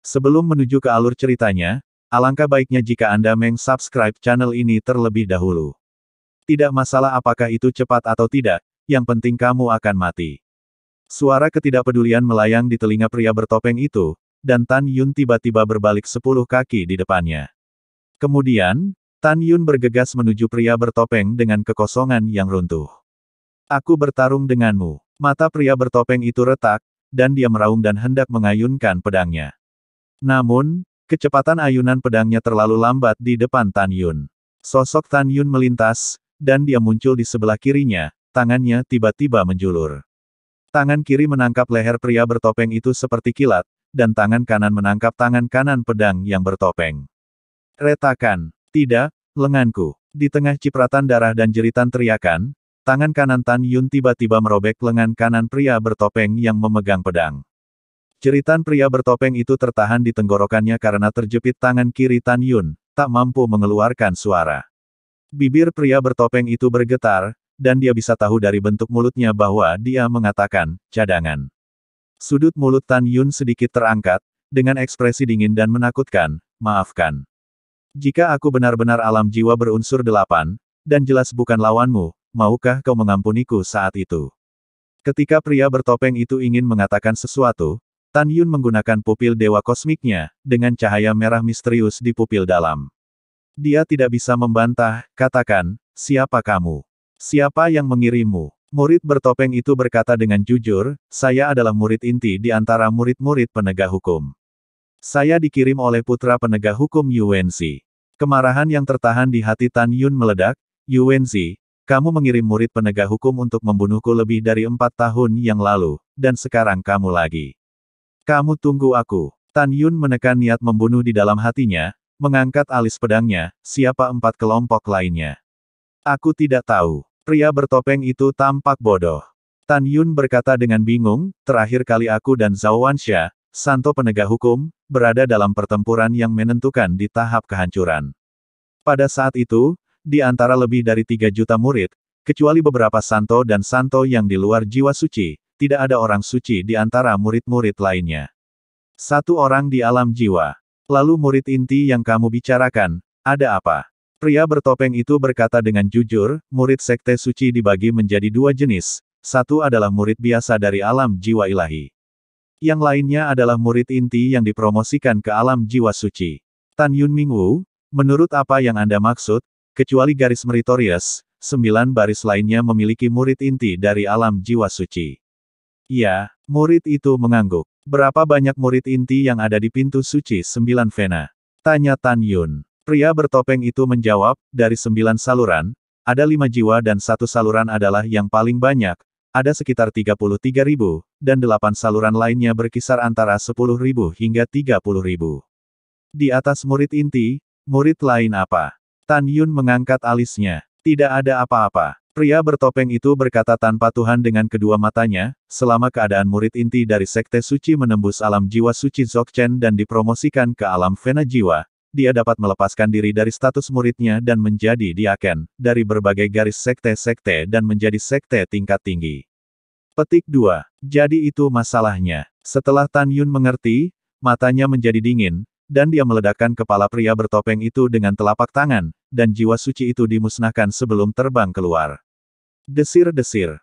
Sebelum menuju ke alur ceritanya, alangkah baiknya jika Anda meng-subscribe channel ini terlebih dahulu. Tidak masalah apakah itu cepat atau tidak, yang penting kamu akan mati. Suara ketidakpedulian melayang di telinga pria bertopeng itu, dan Tan Yun tiba-tiba berbalik 10 kaki di depannya. Kemudian, Tan Yun bergegas menuju pria bertopeng dengan kekosongan yang runtuh. Aku bertarung denganmu. Mata pria bertopeng itu retak, dan dia meraung dan hendak mengayunkan pedangnya. Namun, kecepatan ayunan pedangnya terlalu lambat di depan Tan Yun. Sosok Tan Yun melintas, dan dia muncul di sebelah kirinya, tangannya tiba-tiba menjulur. Tangan kiri menangkap leher pria bertopeng itu seperti kilat, dan tangan kanan menangkap tangan kanan pedang yang bertopeng. Retakan. Tidak, lenganku. Di tengah cipratan darah dan jeritan teriakan, tangan kanan Tan Yun tiba-tiba merobek lengan kanan pria bertopeng yang memegang pedang. Jeritan pria bertopeng itu tertahan di tenggorokannya karena terjepit tangan kiri Tan Yun, tak mampu mengeluarkan suara. Bibir pria bertopeng itu bergetar, dan dia bisa tahu dari bentuk mulutnya bahwa dia mengatakan, cadangan. Sudut mulut Tan Yun sedikit terangkat, dengan ekspresi dingin dan menakutkan, maafkan. Jika aku benar-benar alam jiwa berunsur 8, dan jelas bukan lawanmu, maukah kau mengampuniku saat itu? Ketika pria bertopeng itu ingin mengatakan sesuatu, Tan Yun menggunakan pupil dewa kosmiknya, dengan cahaya merah misterius di pupil dalam. Dia tidak bisa membantah, katakan, siapa kamu? Siapa yang mengirimmu? Murid bertopeng itu berkata dengan jujur, saya adalah murid inti di antara murid-murid penegak hukum. Saya dikirim oleh putra penegak hukum Yuanzi. Kemarahan yang tertahan di hati Tan Yun meledak, Yuanzi, kamu mengirim murid penegak hukum untuk membunuhku lebih dari 4 tahun yang lalu, dan sekarang kamu lagi. Kamu tunggu aku. Tan Yun menekan niat membunuh di dalam hatinya, mengangkat alis pedangnya, siapa 4 kelompok lainnya? Aku tidak tahu. Pria bertopeng itu tampak bodoh. Tan Yun berkata dengan bingung, terakhir kali aku dan Zhao Wansha, Santo penegak hukum, berada dalam pertempuran yang menentukan di tahap kehancuran. Pada saat itu, di antara lebih dari 3 juta murid, kecuali beberapa Santo dan Santo yang di luar jiwa suci, tidak ada orang suci di antara murid-murid lainnya. Satu orang di alam jiwa. Lalu murid inti yang kamu bicarakan, ada apa? Pria bertopeng itu berkata dengan jujur, murid sekte suci dibagi menjadi 2 jenis, satu adalah murid biasa dari alam jiwa ilahi. Yang lainnya adalah murid inti yang dipromosikan ke alam jiwa suci. Tan Yun Mingwu, menurut apa yang Anda maksud, kecuali garis meritorious, 9 baris lainnya memiliki murid inti dari alam jiwa suci. Iya, murid itu mengangguk. Berapa banyak murid inti yang ada di pintu suci 9 Vena? Tanya Tan Yun. Pria bertopeng itu menjawab, dari 9 saluran, ada 5 jiwa dan 1 saluran adalah yang paling banyak, ada sekitar 33.000, dan 8 saluran lainnya berkisar antara 10.000 hingga 30.000. Di atas murid inti, murid lain apa? Tan Yun mengangkat alisnya. Tidak ada apa-apa. Pria bertopeng itu berkata tanpa Tuhan dengan kedua matanya, selama keadaan murid inti dari sekte suci menembus alam jiwa suci Dzogchen dan dipromosikan ke alam Vena jiwa, dia dapat melepaskan diri dari status muridnya dan menjadi diaken, dari berbagai garis sekte-sekte dan menjadi sekte tingkat tinggi. Petik 2. Jadi itu masalahnya. Setelah Tan Yun mengerti, matanya menjadi dingin, dan dia meledakkan kepala pria bertopeng itu dengan telapak tangan, dan jiwa suci itu dimusnahkan sebelum terbang keluar. Desir-desir.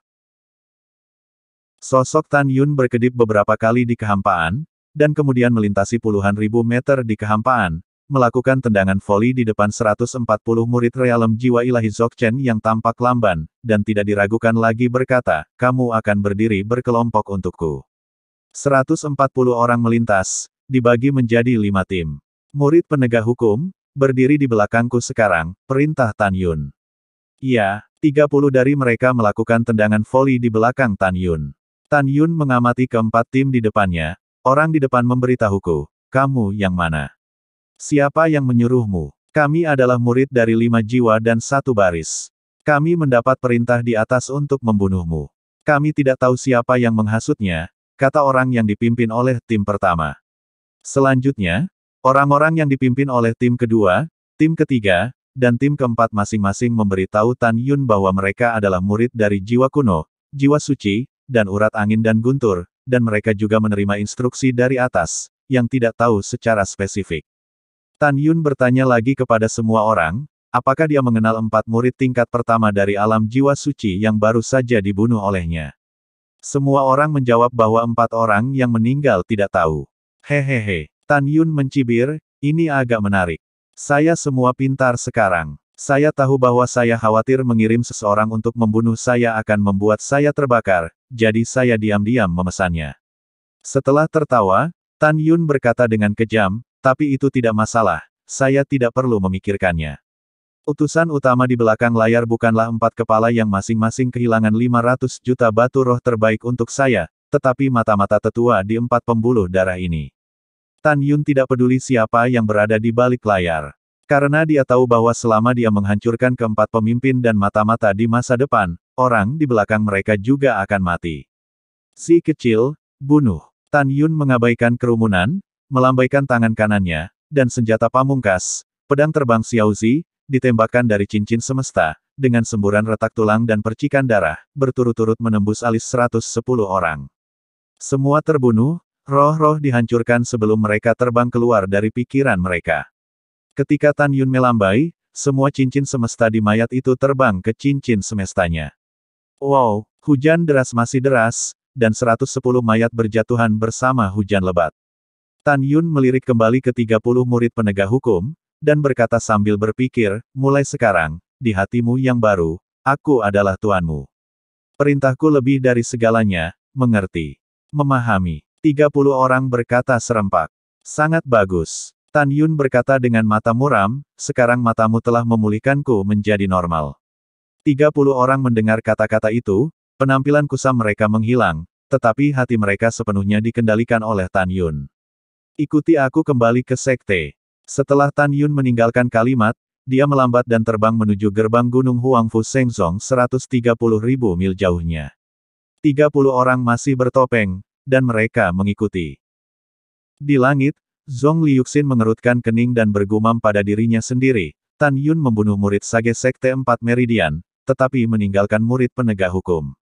Sosok Tan Yun berkedip beberapa kali di kehampaan, dan kemudian melintasi puluhan ribu meter di kehampaan, melakukan tendangan voli di depan 140 murid realem jiwa ilahi Dzogchen yang tampak lamban, dan tidak diragukan lagi berkata, kamu akan berdiri berkelompok untukku. 140 orang melintas, dibagi menjadi 5 tim. Murid penegak hukum, berdiri di belakangku sekarang, perintah Tan Yun. Iya, 30 dari mereka melakukan tendangan voli di belakang Tan Yun. Tan Yun mengamati keempat tim di depannya, orang di depan memberitahuku, kamu yang mana? Siapa yang menyuruhmu? Kami adalah murid dari 5 jiwa dan 1 baris. Kami mendapat perintah di atas untuk membunuhmu. Kami tidak tahu siapa yang menghasutnya, kata orang yang dipimpin oleh tim pertama. Selanjutnya, orang-orang yang dipimpin oleh tim kedua, tim ketiga, dan tim keempat masing-masing memberitahu Tan Yun bahwa mereka adalah murid dari jiwa kuno, jiwa suci, dan urat angin dan guntur, dan mereka juga menerima instruksi dari atas, yang tidak tahu secara spesifik. Tan Yun bertanya lagi kepada semua orang, apakah dia mengenal 4 murid tingkat pertama dari alam jiwa suci yang baru saja dibunuh olehnya. Semua orang menjawab bahwa 4 orang yang meninggal tidak tahu. Hehehe. Tan Yun mencibir, ini agak menarik. Saya semua pintar sekarang. Saya tahu bahwa saya khawatir mengirim seseorang untuk membunuh saya akan membuat saya terbakar, jadi saya diam-diam memesannya. Setelah tertawa, Tan Yun berkata dengan kejam, tapi itu tidak masalah, saya tidak perlu memikirkannya. Utusan utama di belakang layar bukanlah 4 kepala yang masing-masing kehilangan 500 juta batu roh terbaik untuk saya, tetapi mata-mata tetua di 4 pembuluh darah ini. Tan Yun tidak peduli siapa yang berada di balik layar. Karena dia tahu bahwa selama dia menghancurkan keempat pemimpin dan mata-mata di masa depan, orang di belakang mereka juga akan mati. Si kecil, bunuh. Tan Yun mengabaikan kerumunan, melambaikan tangan kanannya, dan senjata pamungkas, pedang terbang Xiaozi, ditembakkan dari cincin semesta, dengan semburan retak tulang dan percikan darah, berturut-turut menembus alis 110 orang. Semua terbunuh, roh-roh dihancurkan sebelum mereka terbang keluar dari pikiran mereka. Ketika Tan Yun melambai, semua cincin semesta di mayat itu terbang ke cincin semestanya. Wow, hujan deras masih deras, dan 110 mayat berjatuhan bersama hujan lebat. Tan Yun melirik kembali ke 30 murid penegak hukum, dan berkata sambil berpikir, mulai sekarang, di hatimu yang baru, aku adalah tuanmu. Perintahku lebih dari segalanya, mengerti. Memahami. 30 orang berkata serempak. Sangat bagus. Tan Yun berkata dengan mata muram, sekarang matamu telah memulihkanku menjadi normal. 30 orang mendengar kata-kata itu, penampilan kusam mereka menghilang, tetapi hati mereka sepenuhnya dikendalikan oleh Tan Yun. Ikuti aku kembali ke sekte. Setelah Tan Yun meninggalkan kalimat, dia melambat dan terbang menuju gerbang gunung Huangfu Shengzong 130.000 mil jauhnya. 30 orang masih bertopeng, dan mereka mengikuti. Di langit, Zhong Liuxin mengerutkan kening dan bergumam pada dirinya sendiri, Tan Yun membunuh murid Sage Sekte 4 Meridian, tetapi meninggalkan murid penegak hukum.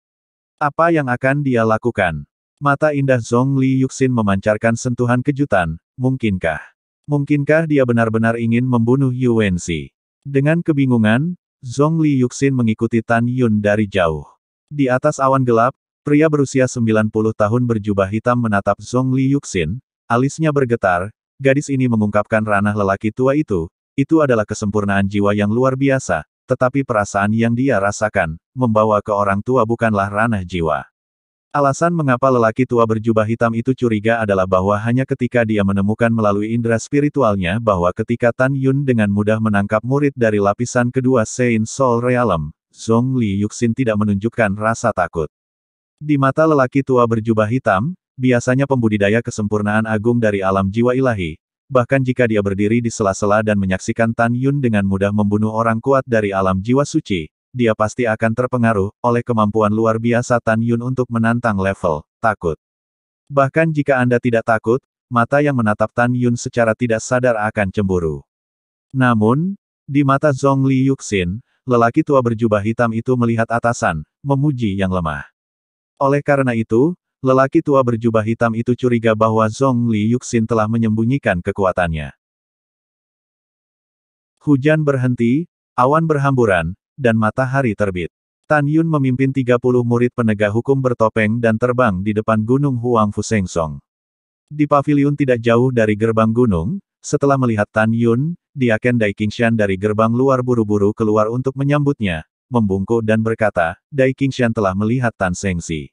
Apa yang akan dia lakukan? Mata indah Zhong Liuxin memancarkan sentuhan kejutan, mungkinkah? Mungkinkah dia benar-benar ingin membunuh Yu Wenxi? Dengan kebingungan, Zhong Liuxin mengikuti Tan Yun dari jauh. Di atas awan gelap, pria berusia 90 tahun berjubah hitam menatap Zhong Liuxin. Alisnya bergetar, gadis ini mengungkapkan ranah lelaki tua itu adalah kesempurnaan jiwa yang luar biasa, tetapi perasaan yang dia rasakan, membawa ke orang tua bukanlah ranah jiwa. Alasan mengapa lelaki tua berjubah hitam itu curiga adalah bahwa hanya ketika dia menemukan melalui indera spiritualnya bahwa ketika Tan Yun dengan mudah menangkap murid dari lapisan kedua Saint Soul Realm, Zhong Liuxin tidak menunjukkan rasa takut. Di mata lelaki tua berjubah hitam, biasanya pembudidaya kesempurnaan agung dari alam jiwa ilahi, bahkan jika dia berdiri di sela-sela dan menyaksikan Tan Yun dengan mudah membunuh orang kuat dari alam jiwa suci, dia pasti akan terpengaruh oleh kemampuan luar biasa Tan Yun untuk menantang level takut. Bahkan jika Anda tidak takut, mata yang menatap Tan Yun secara tidak sadar akan cemburu. Namun, di mata Zhong Liuxin, lelaki tua berjubah hitam itu melihat atasan, memuji yang lemah. Oleh karena itu, lelaki tua berjubah hitam itu curiga bahwa Zhong Liuxin telah menyembunyikan kekuatannya. Hujan berhenti, awan berhamburan, dan matahari terbit. Tan Yun memimpin 30 murid penegak hukum bertopeng dan terbang di depan gunung Huangfu Shengzong. Di paviliun tidak jauh dari gerbang gunung, setelah melihat Tan Yun, Diaken Dai Qingshan dari gerbang luar buru-buru keluar untuk menyambutnya, membungkuk dan berkata, Dai Qingshan telah melihat Tan Shengxi.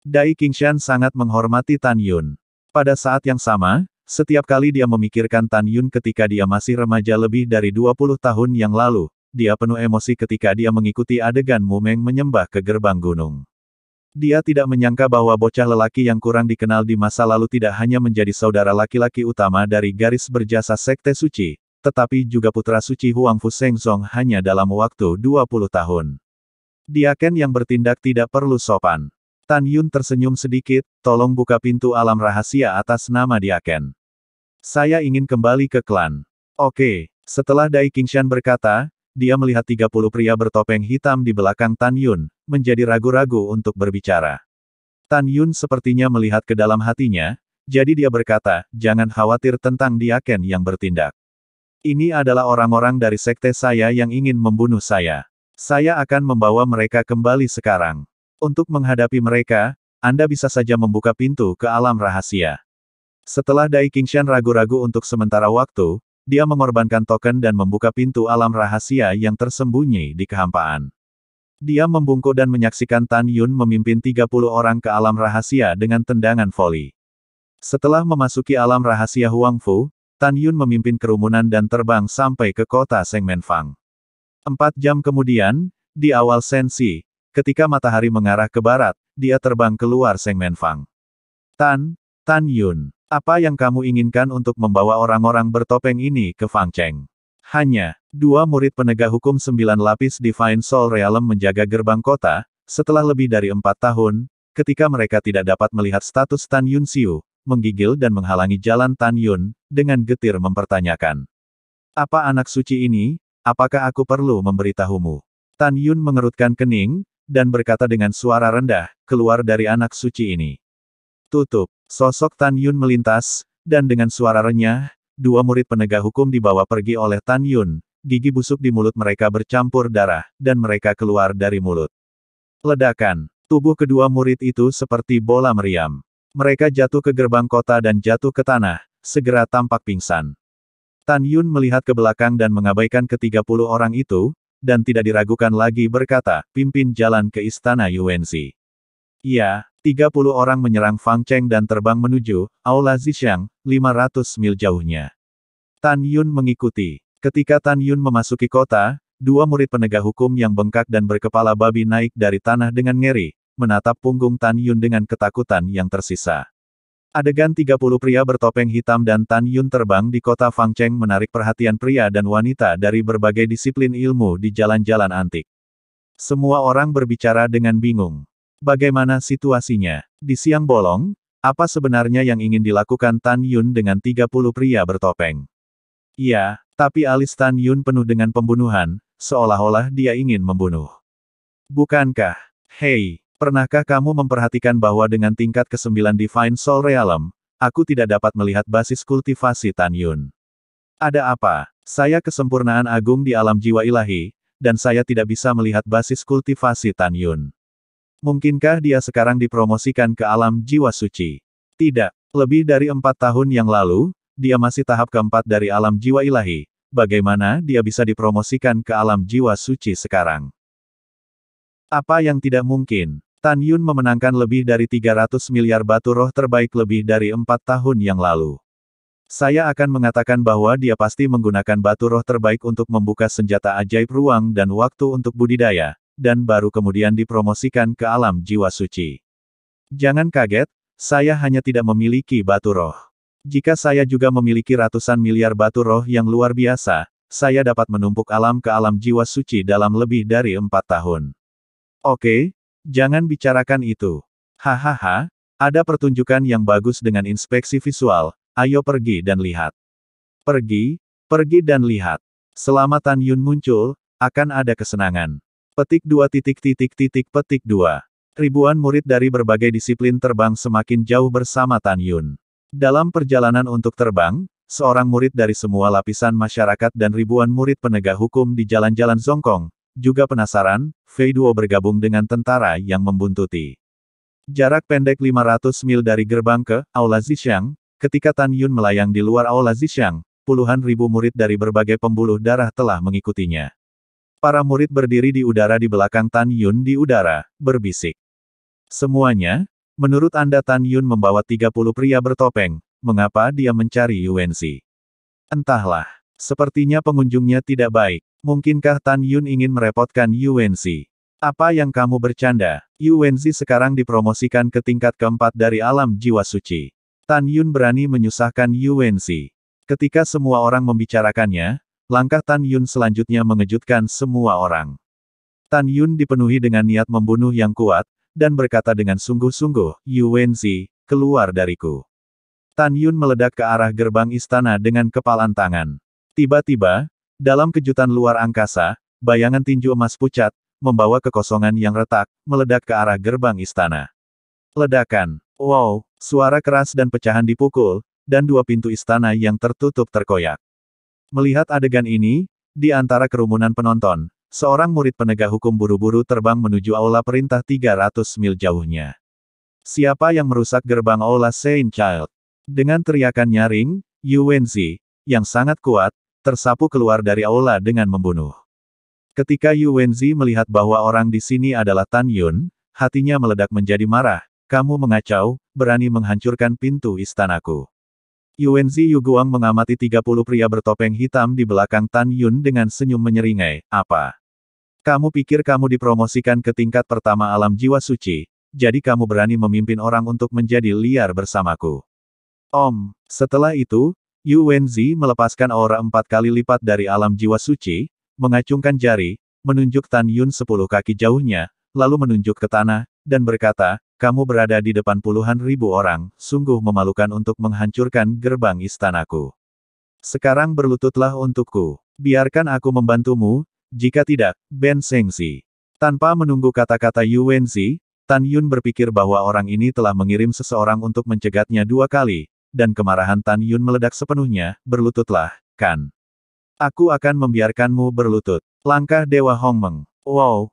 Dai Qingshan sangat menghormati Tan Yun. Pada saat yang sama, setiap kali dia memikirkan Tan Yun ketika dia masih remaja lebih dari 20 tahun yang lalu, dia penuh emosi ketika dia mengikuti adegan Mumeng menyembah ke gerbang gunung. Dia tidak menyangka bahwa bocah lelaki yang kurang dikenal di masa lalu tidak hanya menjadi saudara laki-laki utama dari garis berjasa Sekte Suci, tetapi juga putra suci Huangfu Shengzong hanya dalam waktu 20 tahun. Diaken yang bertindak tidak perlu sopan. Tan Yun tersenyum sedikit, tolong buka pintu alam rahasia atas nama Diaken. Saya ingin kembali ke klan. Oke, setelah Dai Qingshan berkata, dia melihat 30 pria bertopeng hitam di belakang Tan Yun, menjadi ragu-ragu untuk berbicara. Tan Yun sepertinya melihat ke dalam hatinya, Jadi dia berkata, jangan khawatir tentang Diaken yang bertindak. Ini adalah orang-orang dari sekte saya yang ingin membunuh saya. Saya akan membawa mereka kembali sekarang. Untuk menghadapi mereka, Anda bisa saja membuka pintu ke alam rahasia. Setelah Dai Qingshan ragu-ragu untuk sementara waktu, dia mengorbankan token dan membuka pintu alam rahasia yang tersembunyi di kehampaan. Dia membungkuk dan menyaksikan Tan Yun memimpin 30 orang ke alam rahasia dengan tendangan voli. Setelah memasuki alam rahasia Huangfu, Tan Yun memimpin kerumunan dan terbang sampai ke kota Sengmenfang. 4 jam kemudian, di awal Sensi, ketika matahari mengarah ke barat, dia terbang keluar Sengmenfang. Tan Yun, apa yang kamu inginkan untuk membawa orang-orang bertopeng ini ke Fangcheng? Hanya, 2 murid penegak hukum 9 lapis Divine Soul Realm menjaga gerbang kota, setelah lebih dari 4 tahun, ketika mereka tidak dapat melihat status Tan Yun Xiu, menggigil dan menghalangi jalan Tan Yun, dengan getir mempertanyakan. Apa anak suci ini? Apakah aku perlu memberitahumu? Tan Yun mengerutkan kening, dan berkata dengan suara rendah, keluar dari anak suci ini. Tutup. Sosok Tan Yun melintas, dan dengan suara renyah, 2 murid penegak hukum dibawa pergi oleh Tan Yun, gigi busuk di mulut mereka bercampur darah, dan mereka keluar dari mulut. Ledakan. Tubuh kedua murid itu seperti bola meriam. Mereka jatuh ke gerbang kota dan jatuh ke tanah, segera tampak pingsan. Tan Yun melihat ke belakang dan mengabaikan ke-30 orang itu, dan tidak diragukan lagi berkata, pimpin jalan ke istana Yuanzi. Iya, 30 orang menyerang Fangcheng dan terbang menuju Aula Zhixiang, 500 mil jauhnya. Tan Yun mengikuti. Ketika Tan Yun memasuki kota, 2 murid penegak hukum yang bengkak dan berkepala babi naik dari tanah dengan ngeri, menatap punggung Tan Yun dengan ketakutan yang tersisa. Adegan 30 pria bertopeng hitam dan Tan Yun terbang di kota Fangcheng menarik perhatian pria dan wanita dari berbagai disiplin ilmu di jalan-jalan antik. Semua orang berbicara dengan bingung. Bagaimana situasinya? Di siang bolong, apa sebenarnya yang ingin dilakukan Tan Yun dengan 30 pria bertopeng? Iya, tapi alis Tan Yun penuh dengan pembunuhan, seolah-olah dia ingin membunuh. Bukankah? Hei, pernahkah kamu memperhatikan bahwa dengan tingkat ke-9 Divine Soul Realm, aku tidak dapat melihat basis kultivasi Tan Yun? Ada apa? Saya kesempurnaan agung di alam jiwa ilahi, dan saya tidak bisa melihat basis kultivasi Tan Yun. Mungkinkah dia sekarang dipromosikan ke alam jiwa suci? Tidak. Lebih dari 4 tahun yang lalu, dia masih tahap keempat dari alam jiwa ilahi. Bagaimana dia bisa dipromosikan ke alam jiwa suci sekarang? Apa yang tidak mungkin? Tan Yun memenangkan lebih dari 300 miliar batu roh terbaik lebih dari 4 tahun yang lalu. Saya akan mengatakan bahwa dia pasti menggunakan batu roh terbaik untuk membuka senjata ajaib ruang dan waktu untuk budidaya, dan baru kemudian dipromosikan ke alam jiwa suci. Jangan kaget, saya hanya tidak memiliki batu roh. Jika saya juga memiliki ratusan miliar batu roh yang luar biasa, saya dapat menumpuk alam ke alam jiwa suci dalam lebih dari 4 tahun. Oke, jangan bicarakan itu. Hahaha, ada pertunjukan yang bagus dengan inspeksi visual, ayo pergi dan lihat. Pergi dan lihat. Selama Tan Yun muncul, akan ada kesenangan. Petik 2 petik 2. Ribuan murid dari berbagai disiplin terbang semakin jauh bersama Tan Yun. Dalam perjalanan untuk terbang, seorang murid dari semua lapisan masyarakat dan ribuan murid penegak hukum di jalan-jalan Zongkong, juga penasaran, Fei Duo bergabung dengan tentara yang membuntuti. Jarak pendek 500 mil dari gerbang ke Aula Zhixiang, ketika Tan Yun melayang di luar Aula Zhixiang, puluhan ribu murid dari berbagai pembuluh darah telah mengikutinya. Para murid berdiri di udara di belakang Tan Yun di udara, berbisik. Semuanya, menurut Anda Tan Yun membawa 30 pria bertopeng, mengapa dia mencari Yuanzi? Entahlah, sepertinya pengunjungnya tidak baik. Mungkinkah Tan Yun ingin merepotkan Yuanzi? Apa yang kamu bercanda? Yuanzi sekarang dipromosikan ke tingkat keempat dari alam jiwa suci. Tan Yun berani menyusahkan Yuanzi. Ketika semua orang membicarakannya, langkah Tan Yun selanjutnya mengejutkan semua orang. Tan Yun dipenuhi dengan niat membunuh yang kuat, dan berkata dengan sungguh-sungguh, Yuanzi, keluar dariku. Tan Yun meledak ke arah gerbang istana dengan kepalan tangan. Tiba-tiba, dalam kejutan luar angkasa, bayangan tinju emas pucat, membawa kekosongan yang retak, meledak ke arah gerbang istana. Ledakan. Wow, suara keras dan pecahan dipukul, dan dua pintu istana yang tertutup terkoyak. Melihat adegan ini, di antara kerumunan penonton, seorang murid penegak hukum buru-buru terbang menuju aula perintah 300 mil jauhnya. Siapa yang merusak gerbang aula Saint Child? Dengan teriakan nyaring, Yu Wenzi, yang sangat kuat, tersapu keluar dari aula dengan membunuh. Ketika Yu Wenzi melihat bahwa orang di sini adalah Tan Yun, hatinya meledak menjadi marah. Kamu mengacau, berani menghancurkan pintu istanaku. Yu Wenzi Yuguang mengamati 30 pria bertopeng hitam di belakang Tan Yun dengan senyum menyeringai. Apa? Kamu pikir kamu dipromosikan ke tingkat pertama alam jiwa suci, jadi kamu berani memimpin orang untuk menjadi liar bersamaku. Setelah itu, Yu Wenzi melepaskan aura 4 kali lipat dari alam jiwa suci, mengacungkan jari, menunjuk Tan Yun 10 kaki jauhnya, lalu menunjuk ke tanah, dan berkata, kamu berada di depan puluhan ribu orang, sungguh memalukan untuk menghancurkan gerbang istanaku. Sekarang berlututlah untukku. Biarkan aku membantumu, jika tidak, Ben Sengsi. Tanpa menunggu kata-kata Yu Wenzi, Tan Yun berpikir bahwa orang ini telah mengirim seseorang untuk mencegatnya 2 kali, dan kemarahan Tan Yun meledak sepenuhnya, berlututlah, kan? Aku akan membiarkanmu berlutut. Langkah Dewa Hongmeng. Wow!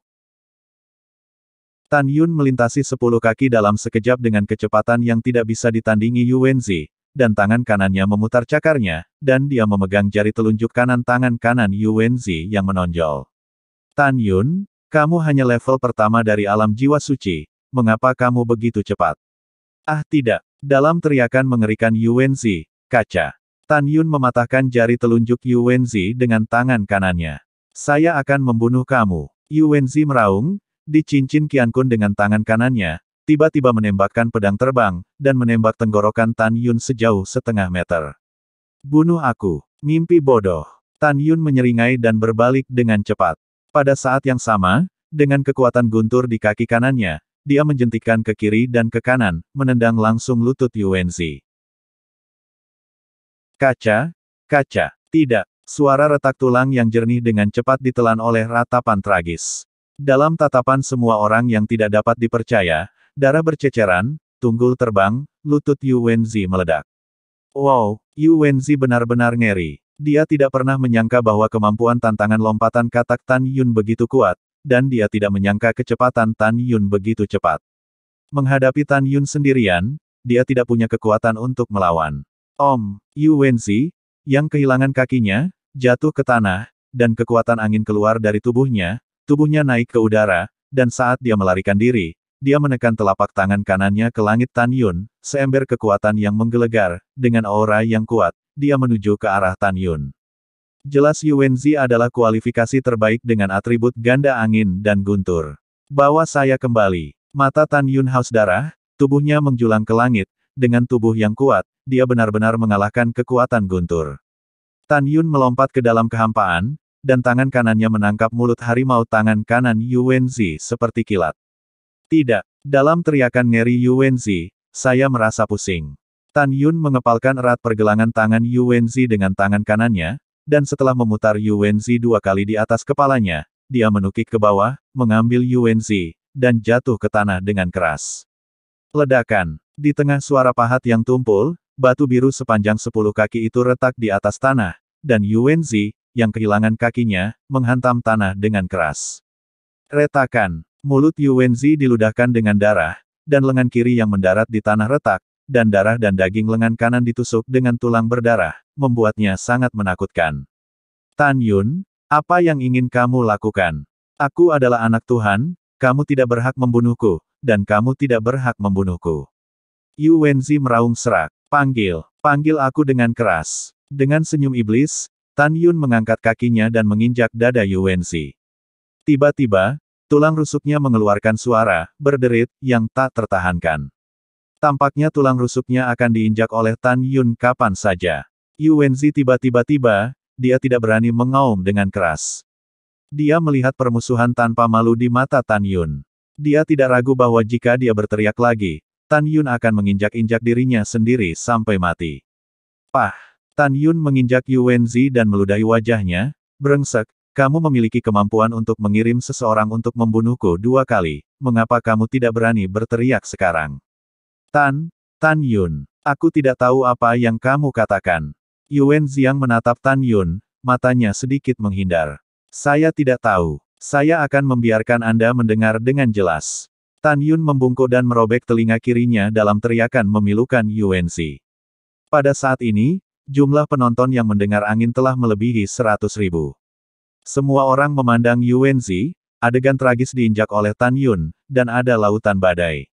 Tan Yun melintasi 10 kaki dalam sekejap dengan kecepatan yang tidak bisa ditandingi Yu Wenzi, dan tangan kanannya memutar cakarnya, dan dia memegang jari telunjuk kanan tangan kanan Yu Wenzi yang menonjol. Tan Yun, kamu hanya level pertama dari alam jiwa suci, mengapa kamu begitu cepat? Ah tidak, dalam teriakan mengerikan Yu Wenzi, kaca. Tan Yun mematahkan jari telunjuk Yu Wenzi dengan tangan kanannya. Saya akan membunuh kamu. Yu Wenzi meraung, di cincin Qiankun dengan tangan kanannya, tiba-tiba menembakkan pedang terbang, dan menembak tenggorokan Tan Yun sejauh setengah meter. Bunuh aku. Mimpi bodoh. Tan Yun menyeringai dan berbalik dengan cepat. Pada saat yang sama, dengan kekuatan guntur di kaki kanannya, dia menjentikkan ke kiri dan ke kanan, menendang langsung lutut Yu Wenzi. Kaca, kaca, tidak. Suara retak tulang yang jernih dengan cepat ditelan oleh ratapan tragis. Dalam tatapan semua orang yang tidak dapat dipercaya, darah berceceran, tunggul terbang, lutut Yu Wenzi meledak. Wow, Yu Wenzi benar-benar ngeri. Dia tidak pernah menyangka bahwa kemampuan tantangan lompatan katak Tan Yun begitu kuat, dan dia tidak menyangka kecepatan Tan Yun begitu cepat. Menghadapi Tan Yun sendirian, dia tidak punya kekuatan untuk melawan. Yu Wenzi, yang kehilangan kakinya, jatuh ke tanah, dan kekuatan angin keluar dari tubuhnya naik ke udara, dan saat dia melarikan diri, dia menekan telapak tangan kanannya ke langit Tan Yun, seember kekuatan yang menggelegar, dengan aura yang kuat, dia menuju ke arah Tan Yun. Jelas Yu Wenzi adalah kualifikasi terbaik dengan atribut ganda angin dan guntur. Bawa saya kembali. Mata Tan Yun haus darah, tubuhnya menjulang ke langit, dengan tubuh yang kuat, dia benar-benar mengalahkan kekuatan guntur. Tan Yun melompat ke dalam kehampaan, dan tangan kanannya menangkap mulut harimau tangan kanan Yu Wenzi seperti kilat. Tidak, dalam teriakan ngeri Yu Wenzi, saya merasa pusing. Tan Yun mengepalkan erat pergelangan tangan Yu Wenzi dengan tangan kanannya, dan setelah memutar Yu Wenzi 2 kali di atas kepalanya, dia menukik ke bawah, mengambil Yu Wenzi, dan jatuh ke tanah dengan keras. Ledakan. Di tengah suara pahat yang tumpul, batu biru sepanjang 10 kaki itu retak di atas tanah, dan Yu Wenzi, yang kehilangan kakinya, menghantam tanah dengan keras. Retakan. Mulut Yu Wenzi diludahkan dengan darah, dan lengan kiri yang mendarat di tanah retak, dan darah dan daging lengan kanan ditusuk dengan tulang berdarah, membuatnya sangat menakutkan. Tan Yun, apa yang ingin kamu lakukan? Aku adalah anak Tuhan, kamu tidak berhak membunuhku, dan kamu tidak berhak membunuhku. Yu Wenzi meraung serak. Panggil aku dengan keras. Dengan senyum iblis, Tan Yun mengangkat kakinya dan menginjak dada Yu Wenzi. Tiba-tiba, tulang rusuknya mengeluarkan suara, berderit, yang tak tertahankan. Tampaknya tulang rusuknya akan diinjak oleh Tan Yun kapan saja. Yu Wenzi tiba-tiba, dia tidak berani mengaum dengan keras. Dia melihat permusuhan tanpa malu di mata Tan Yun. Dia tidak ragu bahwa jika dia berteriak lagi, Tan Yun akan menginjak-injak dirinya sendiri sampai mati. Pah! Tan Yun menginjak Yu Wenzi dan meludahi wajahnya, brengsek, kamu memiliki kemampuan untuk mengirim seseorang untuk membunuhku 2 kali, mengapa kamu tidak berani berteriak sekarang? Tan Yun. Aku tidak tahu apa yang kamu katakan. Yuan Xiang menatap Tan Yun, matanya sedikit menghindar. Saya tidak tahu. Saya akan membiarkan Anda mendengar dengan jelas. Tan Yun membungkuk dan merobek telinga kirinya dalam teriakan memilukan Yuan Xi. Pada saat ini, jumlah penonton yang mendengar angin telah melebihi 100.000. Semua orang memandang Yuan Xi, adegan tragis diinjak oleh Tan Yun, dan ada lautan badai.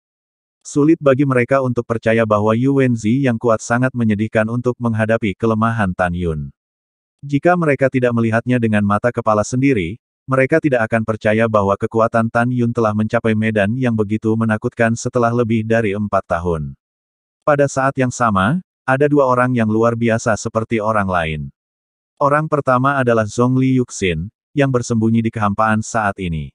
Sulit bagi mereka untuk percaya bahwa Yuan Xi yang kuat sangat menyedihkan untuk menghadapi kelemahan Tan Yun. Jika mereka tidak melihatnya dengan mata kepala sendiri, mereka tidak akan percaya bahwa kekuatan Tan Yun telah mencapai medan yang begitu menakutkan setelah lebih dari 4 tahun. Pada saat yang sama, ada dua orang yang luar biasa seperti orang lain. Orang pertama adalah Zhongli Yuxin, yang bersembunyi di kehampaan saat ini.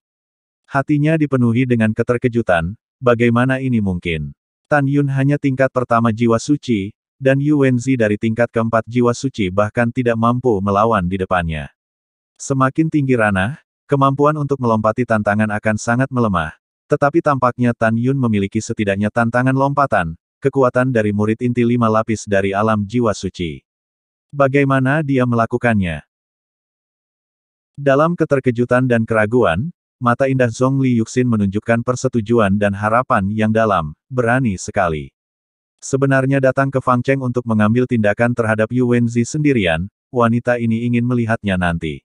Hatinya dipenuhi dengan keterkejutan. Bagaimana ini mungkin? Tan Yun hanya tingkat pertama jiwa suci, dan Yuan Xi dari tingkat keempat jiwa suci bahkan tidak mampu melawan di depannya. Semakin tinggi ranah, kemampuan untuk melompati tantangan akan sangat melemah. Tetapi tampaknya Tan Yun memiliki setidaknya tantangan lompatan, kekuatan dari murid inti 5 lapis dari alam jiwa suci. Bagaimana dia melakukannya? Dalam keterkejutan dan keraguan, mata indah Zhongli Yuxin menunjukkan persetujuan dan harapan yang dalam, berani sekali. Sebenarnya datang ke Fang Cheng untuk mengambil tindakan terhadap Yuan Xi sendirian, wanita ini ingin melihatnya nanti.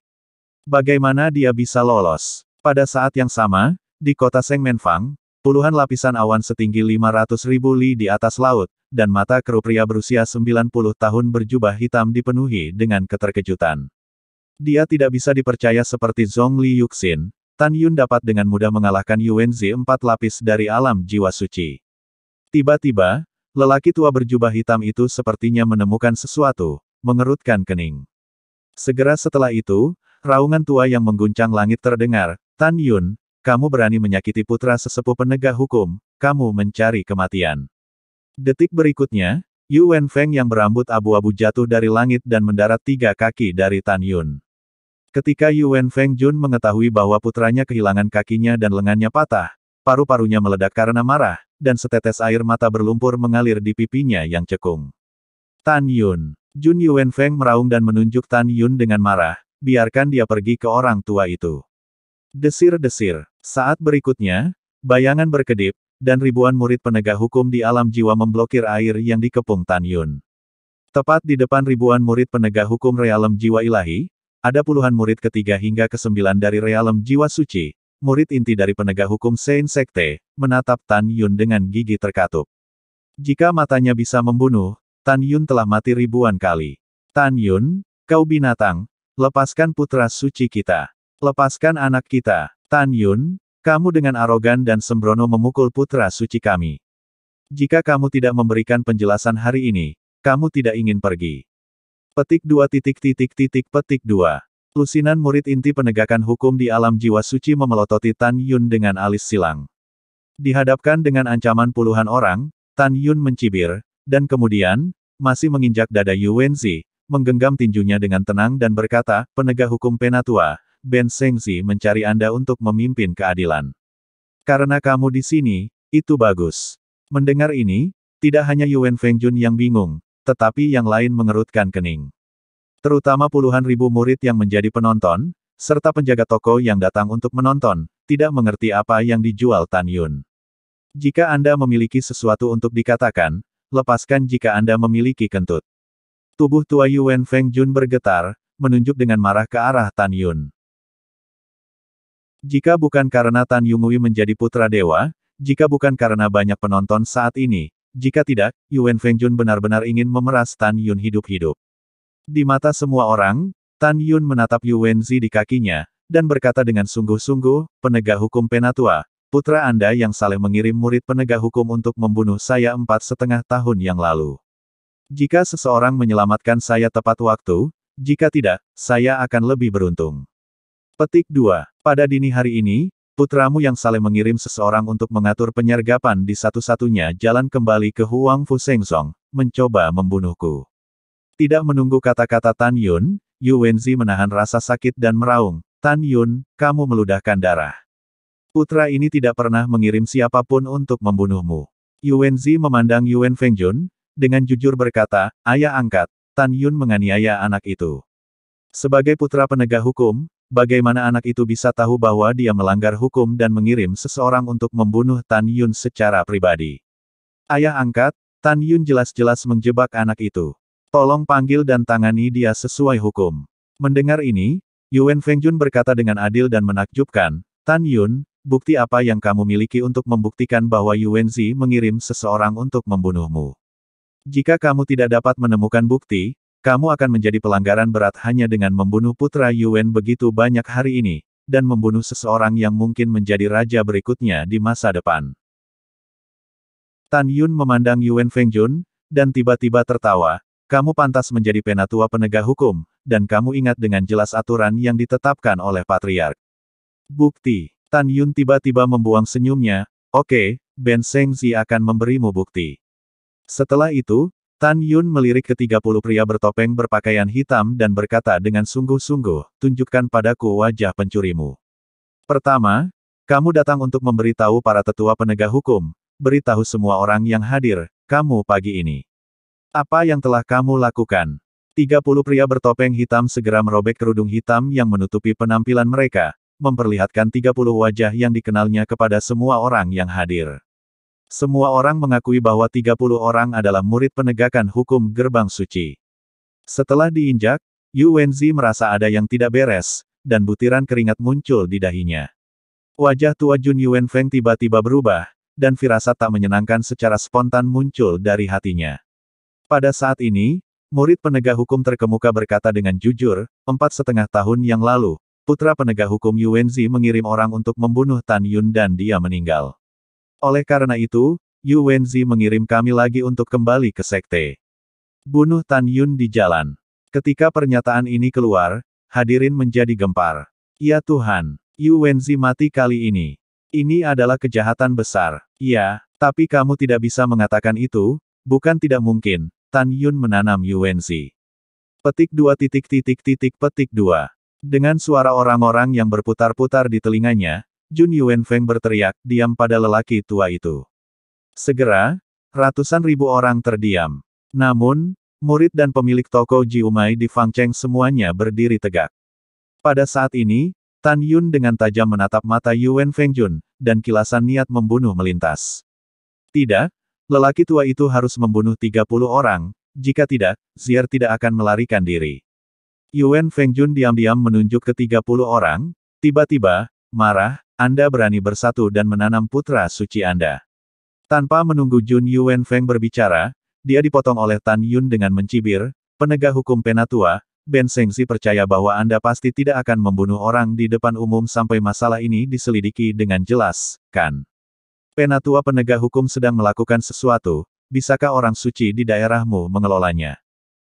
Bagaimana dia bisa lolos? Pada saat yang sama, di kota Shengmenfang, puluhan lapisan awan setinggi 500.000 li di atas laut, dan mata kerup pria berusia 90 tahun berjubah hitam dipenuhi dengan keterkejutan. Dia tidak bisa dipercaya seperti Zhongli Yuxin. Tan Yun dapat dengan mudah mengalahkan Yuan Xi 4 lapis dari alam jiwa suci. Tiba-tiba, lelaki tua berjubah hitam itu sepertinya menemukan sesuatu, mengerutkan kening. Segera setelah itu, raungan tua yang mengguncang langit terdengar, Tan Yun, kamu berani menyakiti putra sesepuh penegak hukum, kamu mencari kematian. Detik berikutnya, Yuan Feng yang berambut abu-abu jatuh dari langit dan mendarat 3 kaki dari Tan Yun. Ketika Yuan Feng Jun mengetahui bahwa putranya kehilangan kakinya dan lengannya patah, paru-parunya meledak karena marah, dan setetes air mata berlumpur mengalir di pipinya yang cekung. Tan Yun. Jun Yuan Feng meraung dan menunjuk Tan Yun dengan marah, biarkan dia pergi ke orang tua itu. Desir-desir. Saat berikutnya, bayangan berkedip, dan ribuan murid penegak hukum di alam jiwa memblokir air yang dikepung Tan Yun. Tepat di depan ribuan murid penegak hukum realem jiwa ilahi, ada puluhan murid ketiga hingga ke-9 dari realem jiwa suci, murid inti dari penegak hukum Sein Sekte, menatap Tan Yun dengan gigi terkatup. Jika matanya bisa membunuh, Tan Yun telah mati ribuan kali. Tan Yun, kau binatang, lepaskan putra suci kita. Lepaskan anak kita. Tan Yun, kamu dengan arogan dan sembrono memukul putra suci kami. Jika kamu tidak memberikan penjelasan hari ini, kamu tidak ingin pergi. Petik 2. Petik 2. Lusinan murid inti penegakan hukum di alam jiwa suci memelototi Tan Yun dengan alis silang. Dihadapkan dengan ancaman puluhan orang, Tan Yun mencibir, dan kemudian, masih menginjak dada Yuan Xi, menggenggam tinjunya dengan tenang dan berkata, penegak hukum Penatua, Ben Shengxi mencari Anda untuk memimpin keadilan. Karena kamu di sini, itu bagus. Mendengar ini, tidak hanya Yuan Fengjun yang bingung, tetapi yang lain mengerutkan kening. Terutama puluhan ribu murid yang menjadi penonton, serta penjaga toko yang datang untuk menonton, tidak mengerti apa yang dijual Tan Yun. Jika Anda memiliki sesuatu untuk dikatakan, lepaskan jika Anda memiliki kentut. Tubuh tua Yuan Fengjun bergetar, menunjuk dengan marah ke arah Tan Yun. Jika bukan karena Tan Yungui menjadi putra dewa, jika bukan karena banyak penonton saat ini, jika tidak, Yuan Fengjun benar-benar ingin memeras Tan Yun hidup-hidup. Di mata semua orang, Tan Yun menatap Yuan Xi di kakinya, dan berkata dengan sungguh-sungguh, penegak hukum Penatua, putra Anda yang saleh mengirim murid penegak hukum untuk membunuh saya 4,5 tahun yang lalu. Jika seseorang menyelamatkan saya tepat waktu, jika tidak, saya akan lebih beruntung. Petik 2. Pada dini hari ini, putramu yang saleh mengirim seseorang untuk mengatur penyergapan di satu-satunya jalan kembali ke Huang Fu Shengzong, mencoba membunuhku. Tidak menunggu kata-kata Tan Yun, Yuan Xi menahan rasa sakit dan meraung, Tan Yun, kamu meludahkan darah. Putra ini tidak pernah mengirim siapapun untuk membunuhmu. Yuanzi memandang Yuan Fengjun, dengan jujur berkata, ayah angkat, Tan Yun menganiaya anak itu. Sebagai putra penegak hukum, bagaimana anak itu bisa tahu bahwa dia melanggar hukum dan mengirim seseorang untuk membunuh Tan Yun secara pribadi? Ayah angkat, Tan Yun jelas-jelas menjebak anak itu. Tolong panggil dan tangani dia sesuai hukum. Mendengar ini, Yuan Fengjun berkata dengan adil dan menakjubkan, Tan Yun, bukti apa yang kamu miliki untuk membuktikan bahwa Yuanzi mengirim seseorang untuk membunuhmu? Jika kamu tidak dapat menemukan bukti, kamu akan menjadi pelanggaran berat hanya dengan membunuh putra Yuan begitu banyak hari ini, dan membunuh seseorang yang mungkin menjadi raja berikutnya di masa depan. Tan Yun memandang Yuan Fengjun, dan tiba-tiba tertawa, kamu pantas menjadi penatua penegak hukum, dan kamu ingat dengan jelas aturan yang ditetapkan oleh Patriark. Bukti. Tan Yun tiba-tiba membuang senyumnya, oke, Ben Shengzi akan memberimu bukti. Setelah itu, Tan Yun melirik ke-30 pria bertopeng berpakaian hitam dan berkata dengan sungguh-sungguh, tunjukkan padaku wajah pencurimu. Pertama, kamu datang untuk memberitahu para tetua penegak hukum, beritahu semua orang yang hadir, kamu pagi ini. Apa yang telah kamu lakukan? 30 pria bertopeng hitam segera merobek kerudung hitam yang menutupi penampilan mereka, memperlihatkan 30 wajah yang dikenalnya kepada semua orang yang hadir. Semua orang mengakui bahwa 30 orang adalah murid penegakan hukum gerbang suci. Setelah diinjak, Yuanzi merasa ada yang tidak beres, dan butiran keringat muncul di dahinya. Wajah tua Jun Yuanfeng tiba-tiba berubah, dan firasat tak menyenangkan secara spontan muncul dari hatinya. Pada saat ini, murid penegak hukum terkemuka berkata dengan jujur, 4,5 tahun yang lalu, putra penegak hukum Yuanzi mengirim orang untuk membunuh Tan Yun dan dia meninggal. Oleh karena itu, Yuanzi mengirim kami lagi untuk kembali ke sekte. Bunuh Tan Yun di jalan. Ketika pernyataan ini keluar, hadirin menjadi gempar. Ya Tuhan, Yuanzi mati kali ini. Ini adalah kejahatan besar. Ya, tapi kamu tidak bisa mengatakan itu, bukan tidak mungkin, Tan Yun menanam Yuanzi. Petik 2. Dengan suara orang-orang yang berputar-putar di telinganya, Jun Yuanfeng berteriak, diam pada lelaki tua itu. Segera, ratusan ribu orang terdiam. Namun, murid dan pemilik toko Jiumai di Fangcheng semuanya berdiri tegak. Pada saat ini, Tan Yun dengan tajam menatap mata Yuan Fengjun, dan kilasan niat membunuh melintas. Tidak, lelaki tua itu harus membunuh 30 orang, jika tidak, Zier tidak akan melarikan diri. Yuan Fengjun diam-diam menunjuk ke 30 orang, tiba-tiba, marah, Anda berani bersatu dan menanam putra suci Anda. Tanpa menunggu Jun Yuanfeng berbicara, dia dipotong oleh Tan Yun dengan mencibir, penegak hukum penatua, Ben Shengzi percaya bahwa Anda pasti tidak akan membunuh orang di depan umum sampai masalah ini diselidiki dengan jelas, kan? Penatua penegak hukum sedang melakukan sesuatu, bisakah orang suci di daerahmu mengelolanya?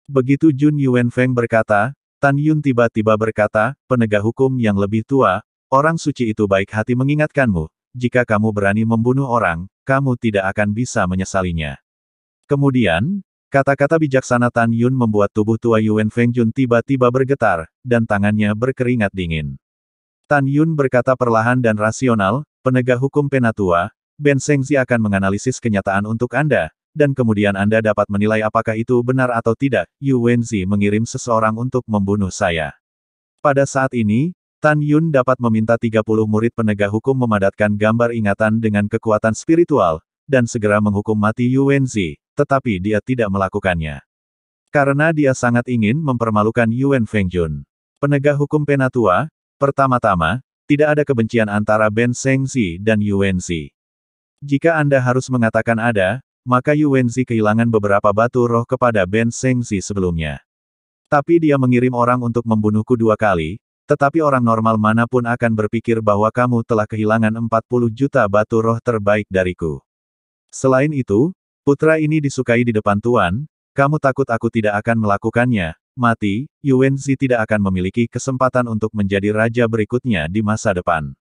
Begitu Jun Yuanfeng berkata, Tan Yun tiba-tiba berkata, penegak hukum yang lebih tua, orang suci itu baik hati mengingatkanmu, jika kamu berani membunuh orang, kamu tidak akan bisa menyesalinya. Kemudian, kata-kata bijaksana Tan Yun membuat tubuh tua Yuan Fengjun tiba-tiba bergetar, dan tangannya berkeringat dingin. Tan Yun berkata perlahan dan rasional, penegak hukum penatua, Ben Shengzi akan menganalisis kenyataan untuk Anda, dan kemudian Anda dapat menilai apakah itu benar atau tidak, Yuanzi mengirim seseorang untuk membunuh saya. Pada saat ini, Tan Yun dapat meminta 30 murid penegak hukum memadatkan gambar ingatan dengan kekuatan spiritual, dan segera menghukum mati Yuanzi, tetapi dia tidak melakukannya. Karena dia sangat ingin mempermalukan Yuan Fengjun. Penegak hukum penatua, pertama-tama, tidak ada kebencian antara Ben Shengzi dan Yuanzi. Jika Anda harus mengatakan ada, maka Yuanzi kehilangan beberapa batu roh kepada Ben Shengzi sebelumnya. Tapi dia mengirim orang untuk membunuhku 2 kali, tetapi orang normal manapun akan berpikir bahwa kamu telah kehilangan 40 juta batu roh terbaik dariku. Selain itu, putra ini disukai di depan Tuan, kamu takut aku tidak akan melakukannya, mati, Yuanzi tidak akan memiliki kesempatan untuk menjadi raja berikutnya di masa depan.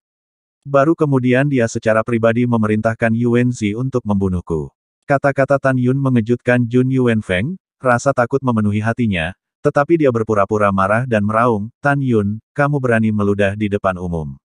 Baru kemudian dia secara pribadi memerintahkan Yuanzi untuk membunuhku. Kata-kata Tan Yun mengejutkan Jun Yuanfeng, rasa takut memenuhi hatinya, tetapi dia berpura-pura marah dan meraung, Tan Yun, kamu berani meludah di depan umum.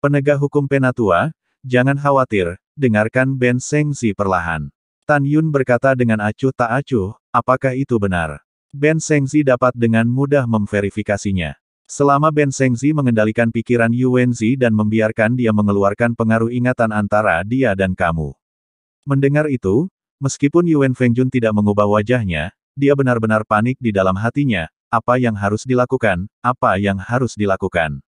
Penegak hukum penatua, jangan khawatir, dengarkan Ben Shengzi perlahan. Tan Yun berkata dengan acuh tak acuh, apakah itu benar? Ben Shengzi dapat dengan mudah memverifikasinya. Selama Ben Shengzi mengendalikan pikiran Yuanzi dan membiarkan dia mengeluarkan pengaruh ingatan antara dia dan kamu. Mendengar itu, meskipun Yuan Fengjun tidak mengubah wajahnya, dia benar-benar panik di dalam hatinya, apa yang harus dilakukan, apa yang harus dilakukan.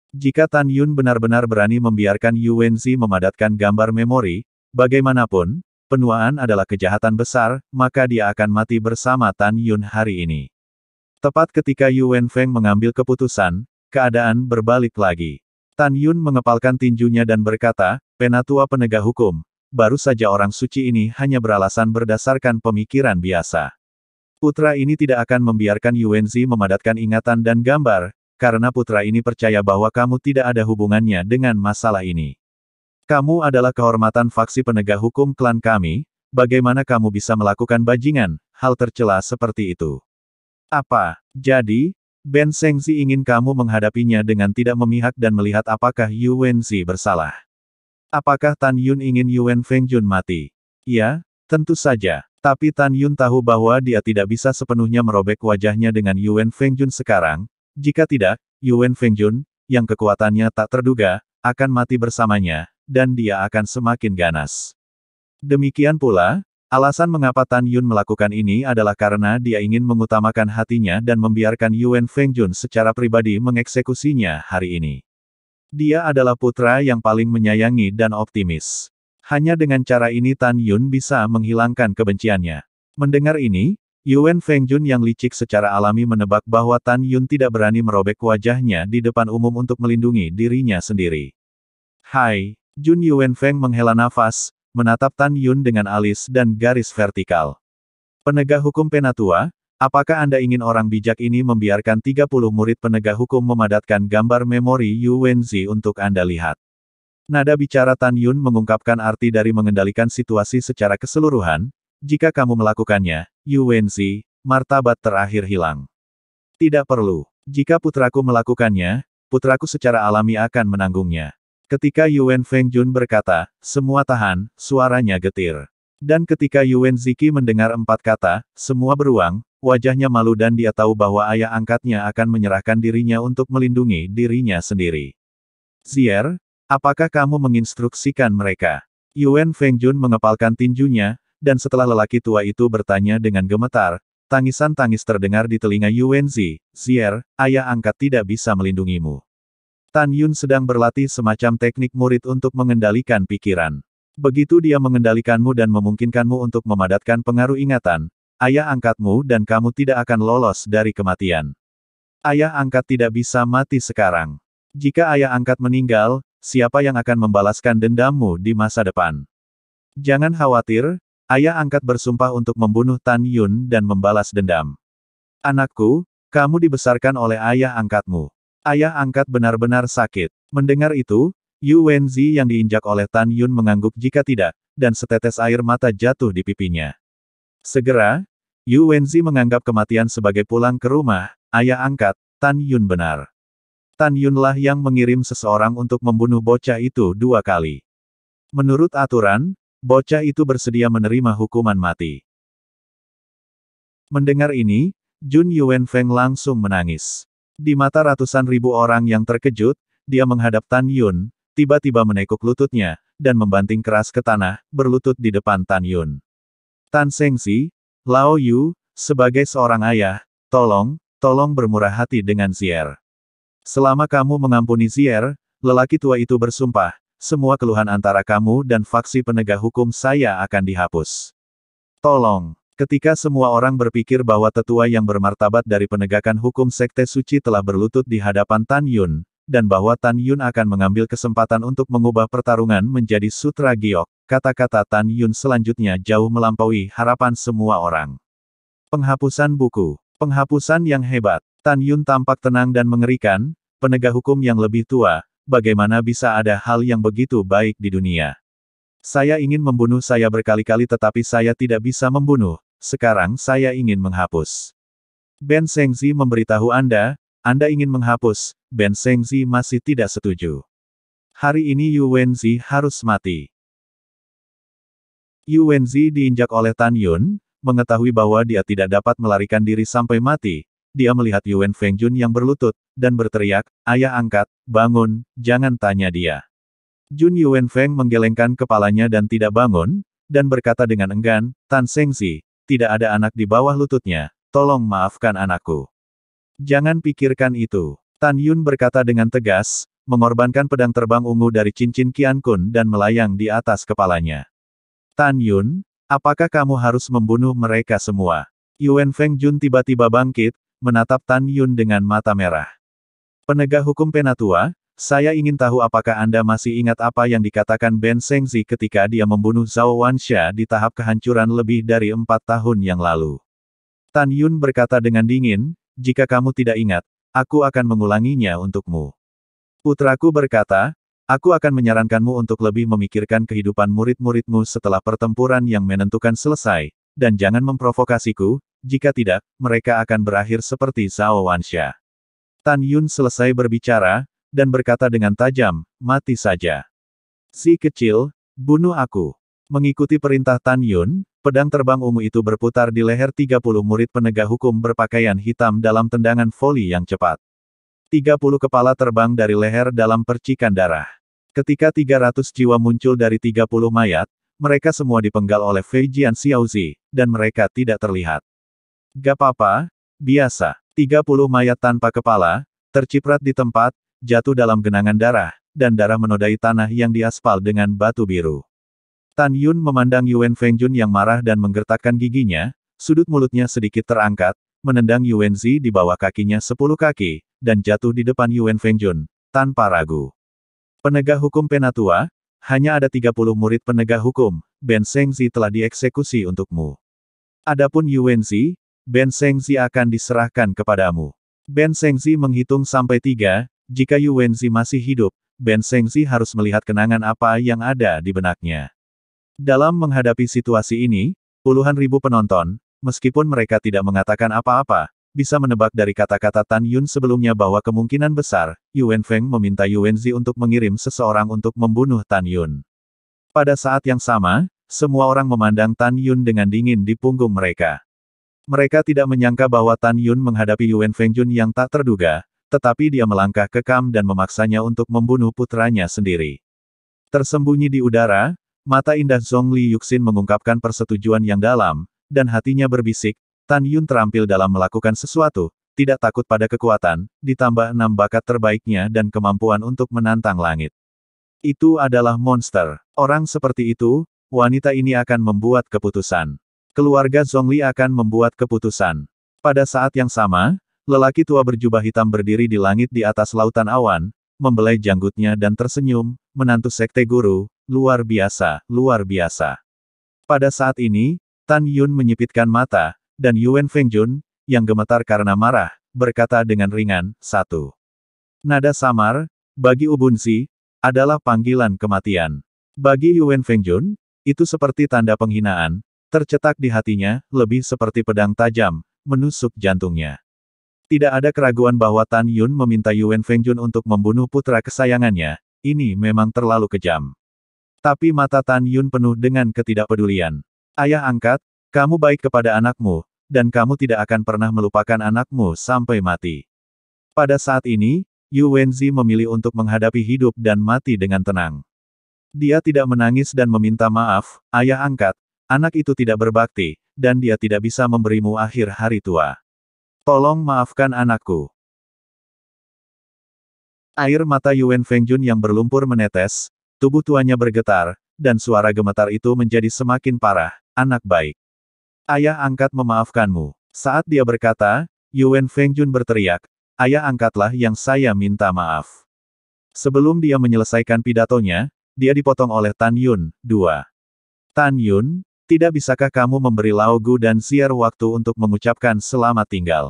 Jika Tan Yun benar-benar berani membiarkan Yuanzi memadatkan gambar memori, bagaimanapun, penuaan adalah kejahatan besar, maka dia akan mati bersama Tan Yun hari ini. Tepat ketika Yuan Feng mengambil keputusan, keadaan berbalik lagi. Tan Yun mengepalkan tinjunya dan berkata, Penatua penegak hukum, baru saja orang suci ini hanya beralasan berdasarkan pemikiran biasa. Putra ini tidak akan membiarkan Yuanzi memadatkan ingatan dan gambar, karena putra ini percaya bahwa kamu tidak ada hubungannya dengan masalah ini. Kamu adalah kehormatan faksi penegak hukum klan kami, bagaimana kamu bisa melakukan bajingan, hal tercela seperti itu? Apa? Jadi, Ben Shengzi ingin kamu menghadapinya dengan tidak memihak dan melihat apakah Yuanzi bersalah. Apakah Tan Yun ingin Yuan Fengjun mati? Ya, tentu saja. Tapi Tan Yun tahu bahwa dia tidak bisa sepenuhnya merobek wajahnya dengan Yuan Fengjun sekarang. Jika tidak, Yuan Fengjun, yang kekuatannya tak terduga, akan mati bersamanya, dan dia akan semakin ganas. Demikian pula, alasan mengapa Tan Yun melakukan ini adalah karena dia ingin mengutamakan hatinya dan membiarkan Yuan Fengjun secara pribadi mengeksekusinya hari ini. Dia adalah putra yang paling menyayangi dan optimis. Hanya dengan cara ini Tan Yun bisa menghilangkan kebenciannya. Mendengar ini, Yuan Fengjun yang licik secara alami menebak bahwa Tan Yun tidak berani merobek wajahnya di depan umum untuk melindungi dirinya sendiri. Hai, Jun Yuan Feng menghela nafas, menatap Tan Yun dengan alis dan garis vertikal. Penegak hukum Penatua, apakah Anda ingin orang bijak ini membiarkan 30 murid penegak hukum memadatkan gambar memori Yuanzi untuk Anda lihat? Nada bicara Tan Yun mengungkapkan arti dari mengendalikan situasi secara keseluruhan. Jika kamu melakukannya, Yuanzi, martabat terakhir hilang. Tidak perlu. Jika putraku melakukannya, putraku secara alami akan menanggungnya. Ketika Yuan Fengjun berkata, semua tahan, suaranya getir. Dan ketika Yuan Ziki mendengar 4 kata, semua beruang, wajahnya malu dan dia tahu bahwa ayah angkatnya akan menyerahkan dirinya untuk melindungi dirinya sendiri. Zier, apakah kamu menginstruksikan mereka? Yuan Fengjun mengepalkan tinjunya, dan setelah lelaki tua itu bertanya dengan gemetar, tangisan tangis terdengar di telinga Yuanzi, Zier, ayah angkat tidak bisa melindungimu. Tan Yun sedang berlatih semacam teknik murid untuk mengendalikan pikiran. Begitu dia mengendalikanmu dan memungkinkanmu untuk memadatkan pengaruh ingatan, ayah angkatmu dan kamu tidak akan lolos dari kematian. Ayah angkat tidak bisa mati sekarang. Jika ayah angkat meninggal, siapa yang akan membalaskan dendammu di masa depan? Jangan khawatir, ayah angkat bersumpah untuk membunuh Tan Yun dan membalas dendam. Anakku, kamu dibesarkan oleh ayah angkatmu. Ayah angkat benar-benar sakit. Mendengar itu, Yuanzi yang diinjak oleh Tan Yun mengangguk jika tidak, dan setetes air mata jatuh di pipinya. Segera, Yuanzi menganggap kematian sebagai pulang ke rumah, ayah angkat, Tan Yun benar. Tan Yunlah yang mengirim seseorang untuk membunuh bocah itu 2 kali. Menurut aturan, bocah itu bersedia menerima hukuman mati. Mendengar ini, Jun Yuan Feng langsung menangis. Di mata ratusan ribu orang yang terkejut, dia menghadap Tan Yun, tiba-tiba menekuk lututnya, dan membanting keras ke tanah, berlutut di depan Tan Yun. Tan Shengzi, Lao Yu, sebagai seorang ayah, tolong bermurah hati dengan Zier. Selama kamu mengampuni Zier, lelaki tua itu bersumpah, semua keluhan antara kamu dan faksi penegak hukum saya akan dihapus. Tolong. Ketika semua orang berpikir bahwa tetua yang bermartabat dari penegakan hukum Sekte Suci telah berlutut di hadapan Tan Yun, dan bahwa Tan Yun akan mengambil kesempatan untuk mengubah pertarungan menjadi sutra giok, kata-kata Tan Yun selanjutnya jauh melampaui harapan semua orang. Penghapusan buku. Penghapusan yang hebat. Tan Yun tampak tenang dan mengerikan, penegak hukum yang lebih tua, bagaimana bisa ada hal yang begitu baik di dunia? Saya ingin membunuh saya berkali-kali tetapi saya tidak bisa membunuh. Sekarang saya ingin menghapus. Ben Shengzi memberitahu Anda ingin menghapus. Ben Shengzi masih tidak setuju. Hari ini Yuanzi harus mati. Yu Wenzi diinjak oleh Tan Yun, mengetahui bahwa dia tidak dapat melarikan diri sampai mati. Dia melihat Yuan Fengjun yang berlutut, dan berteriak, "Ayah angkat, bangun, jangan tanya dia." Jun Yuan Feng menggelengkan kepalanya dan tidak bangun, dan berkata dengan enggan, "Tan Sengzi, tidak ada anak di bawah lututnya, tolong maafkan anakku." "Jangan pikirkan itu." Tan Yun berkata dengan tegas, mengorbankan pedang terbang ungu dari cincin Qian Kun dan melayang di atas kepalanya. "Tan Yun, apakah kamu harus membunuh mereka semua?" Yuan Feng Jun tiba-tiba bangkit, menatap Tan Yun dengan mata merah. "Penegak hukum Penatua, saya ingin tahu apakah Anda masih ingat apa yang dikatakan Ben Sengzi ketika dia membunuh Zhao Wansha di tahap kehancuran lebih dari 4 tahun yang lalu." Tan Yun berkata dengan dingin, "Jika kamu tidak ingat, aku akan mengulanginya untukmu." Putraku berkata, "Aku akan menyarankanmu untuk lebih memikirkan kehidupan murid-muridmu setelah pertempuran yang menentukan selesai, dan jangan memprovokasiku, jika tidak, mereka akan berakhir seperti Zhao Wansha." Tan Yun selesai berbicara, dan berkata dengan tajam, "Mati saja. Si kecil, bunuh aku." Mengikuti perintah Tan Yun, pedang terbang ungu itu berputar di leher 30 murid penegak hukum berpakaian hitam dalam tendangan voli yang cepat. 30 kepala terbang dari leher dalam percikan darah. Ketika 300 jiwa muncul dari 30 mayat, mereka semua dipenggal oleh Fei Jian Xiaozi, dan mereka tidak terlihat. "Gak apa-apa, biasa." 30 mayat tanpa kepala, terciprat di tempat, jatuh dalam genangan darah, dan darah menodai tanah yang diaspal dengan batu biru. Tan Yun memandang Yuan Fengjun yang marah dan menggertakkan giginya, sudut mulutnya sedikit terangkat, menendang Yuan Zi di bawah kakinya 10 kaki, dan jatuh di depan Yuan Fengjun, tanpa ragu. "Penegak hukum Penatua, hanya ada 30 murid penegak hukum, Ben Sengzi telah dieksekusi untukmu. Adapun Yuan Zi, Ben Sengzi akan diserahkan kepadamu." Ben Sengzi menghitung sampai 3, jika Yuan Zi masih hidup, Ben Sengzi harus melihat kenangan apa yang ada di benaknya. Dalam menghadapi situasi ini, puluhan ribu penonton, meskipun mereka tidak mengatakan apa-apa, bisa menebak dari kata-kata Tan Yun sebelumnya bahwa kemungkinan besar, Yuan Feng meminta Yuan Zi untuk mengirim seseorang untuk membunuh Tan Yun. Pada saat yang sama, semua orang memandang Tan Yun dengan dingin di punggung mereka. Mereka tidak menyangka bahwa Tan Yun menghadapi Yuan Fengjun yang tak terduga, tetapi dia melangkah ke Kam dan memaksanya untuk membunuh putranya sendiri. Tersembunyi di udara, mata indah Zhongli Yuxin mengungkapkan persetujuan yang dalam, dan hatinya berbisik, Tan Yun terampil dalam melakukan sesuatu, tidak takut pada kekuatan, ditambah 6 bakat terbaiknya dan kemampuan untuk menantang langit. Itu adalah monster. Orang seperti itu, wanita ini akan membuat keputusan. Keluarga Zhongli akan membuat keputusan. Pada saat yang sama, lelaki tua berjubah hitam berdiri di langit di atas lautan awan, membelai janggutnya dan tersenyum, menantu sekte guru, luar biasa, luar biasa. Pada saat ini, Tan Yun menyipitkan mata, dan Yuan Fengjun, yang gemetar karena marah, berkata dengan ringan, "Satu." Nada samar, bagi Ubunzi, adalah panggilan kematian. Bagi Yuan Fengjun, itu seperti tanda penghinaan, tercetak di hatinya, lebih seperti pedang tajam, menusuk jantungnya. Tidak ada keraguan bahwa Tan Yun meminta Yuan Fengjun untuk membunuh putra kesayangannya, ini memang terlalu kejam. Tapi mata Tan Yun penuh dengan ketidakpedulian. "Ayah angkat, kamu baik kepada anakmu, dan kamu tidak akan pernah melupakan anakmu sampai mati." Pada saat ini, Yu Wenzi memilih untuk menghadapi hidup dan mati dengan tenang. Dia tidak menangis dan meminta maaf, "Ayah angkat, anak itu tidak berbakti, dan dia tidak bisa memberimu akhir hari tua. Tolong maafkan anakku." Air mata Yuan Fengjun yang berlumpur menetes, tubuh tuanya bergetar, dan suara gemetar itu menjadi semakin parah, "Anak baik. Ayah angkat memaafkanmu." Saat dia berkata, Yuan Fengjun berteriak, "Ayah angkatlah yang saya minta maaf." Sebelum dia menyelesaikan pidatonya, dia dipotong oleh Tan Yun, 2. "Tan Yun, tidak bisakah kamu memberi Lao Gu dan Xier waktu untuk mengucapkan selamat tinggal?"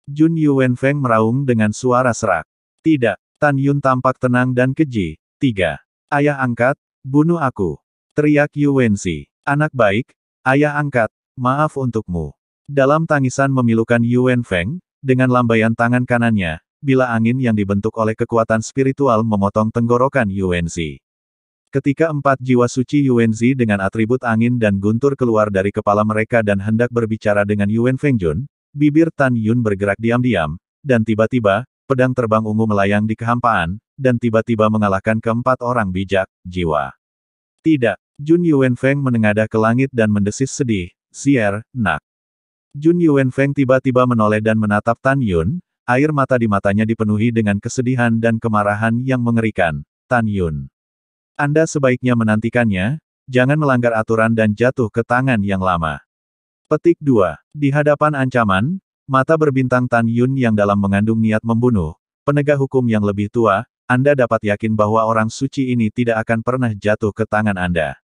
Jun Yuan Feng meraung dengan suara serak. "Tidak." Tan Yun tampak tenang dan keji. 3. "Ayah angkat, bunuh aku!" teriak Yuanzi. "Anak baik, ayah angkat, maaf untukmu." Dalam tangisan memilukan Yuan Feng, dengan lambaian tangan kanannya, bila angin yang dibentuk oleh kekuatan spiritual memotong tenggorokan Yuanzi. Ketika 4 jiwa suci Yuanzi dengan atribut angin dan guntur keluar dari kepala mereka dan hendak berbicara dengan Yuan Fengjun, bibir Tan Yun bergerak diam-diam, dan tiba-tiba, pedang terbang ungu melayang di kehampaan, dan tiba-tiba mengalahkan keempat orang bijak, jiwa. Tidak, Jun Yuanfeng menengadah ke langit dan mendesis sedih, "Zier, nak." Jun Yuanfeng tiba-tiba menoleh dan menatap Tan Yun, air mata di matanya dipenuhi dengan kesedihan dan kemarahan yang mengerikan. "Tan Yun. Anda sebaiknya menantikannya, jangan melanggar aturan dan jatuh ke tangan yang lama." Petik 2. Di hadapan ancaman, mata berbintang Tan Yun yang dalam mengandung niat membunuh, penegak hukum yang lebih tua, Anda dapat yakin bahwa orang suci ini tidak akan pernah jatuh ke tangan Anda.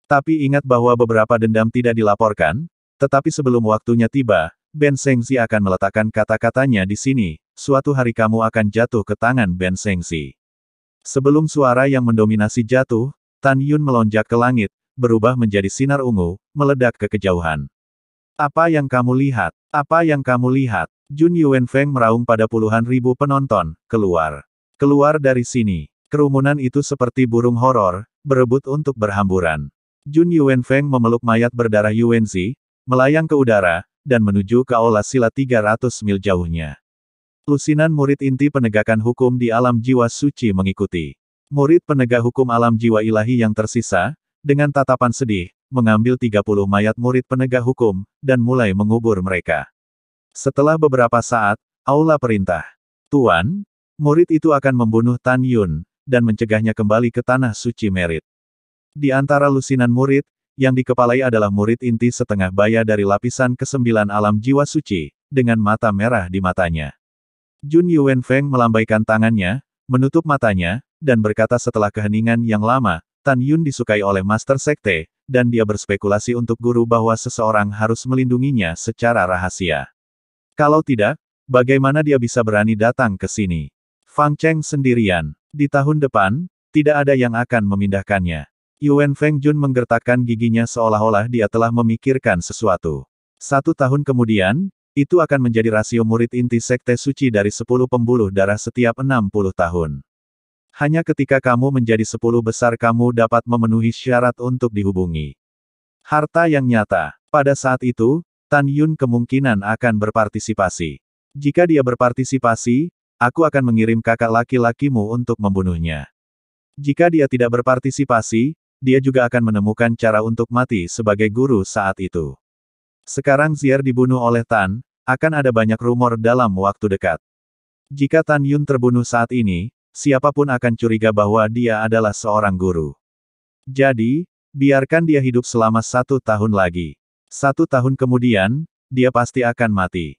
Tapi ingat bahwa beberapa dendam tidak dilaporkan, tetapi sebelum waktunya tiba, Ben Shengxi akan meletakkan kata-katanya di sini, suatu hari kamu akan jatuh ke tangan Ben Shengxi. Sebelum suara yang mendominasi jatuh, Tan Yun melonjak ke langit, berubah menjadi sinar ungu, meledak ke kejauhan. "Apa yang kamu lihat? Apa yang kamu lihat?" Jun Yuanfeng meraung pada puluhan ribu penonton, "Keluar! Keluar dari sini!" Kerumunan itu seperti burung horor, berebut untuk berhamburan. Jun Yuanfeng memeluk mayat berdarah Yuanzi, melayang ke udara, dan menuju ke aula silat 300 mil jauhnya. Lusinan murid inti penegakan hukum di alam jiwa suci mengikuti. Murid penegak hukum alam jiwa ilahi yang tersisa, dengan tatapan sedih, mengambil 30 mayat murid penegak hukum, dan mulai mengubur mereka. Setelah beberapa saat, aula perintah. "Tuan, murid itu akan membunuh Tan Yun, dan mencegahnya kembali ke tanah suci Merit." Di antara lusinan murid, yang dikepalai adalah murid inti setengah baya dari lapisan ke-9 alam jiwa suci, dengan mata merah di matanya. Jun Yuanfeng melambaikan tangannya, menutup matanya, dan berkata setelah keheningan yang lama, "Tan Yun disukai oleh Master Sekte, dan dia berspekulasi untuk guru bahwa seseorang harus melindunginya secara rahasia. Kalau tidak, bagaimana dia bisa berani datang ke sini? Fang Cheng sendirian. Di tahun depan, tidak ada yang akan memindahkannya." Yuan Feng Jun menggertakkan giginya seolah-olah dia telah memikirkan sesuatu. 1 tahun kemudian, itu akan menjadi rasio murid inti Sekte Suci dari 10 pembuluh darah setiap 60 tahun. Hanya ketika kamu menjadi 10 besar kamu dapat memenuhi syarat untuk dihubungi. Harta yang nyata. Pada saat itu, Tan Yun kemungkinan akan berpartisipasi. Jika dia berpartisipasi, aku akan mengirim kakak laki-lakimu untuk membunuhnya. Jika dia tidak berpartisipasi, dia juga akan menemukan cara untuk mati sebagai guru saat itu. Sekarang Zier dibunuh oleh Tan, akan ada banyak rumor dalam waktu dekat. Jika Tan Yun terbunuh saat ini, siapapun akan curiga bahwa dia adalah seorang guru. Jadi, biarkan dia hidup selama 1 tahun lagi. 1 tahun kemudian, dia pasti akan mati.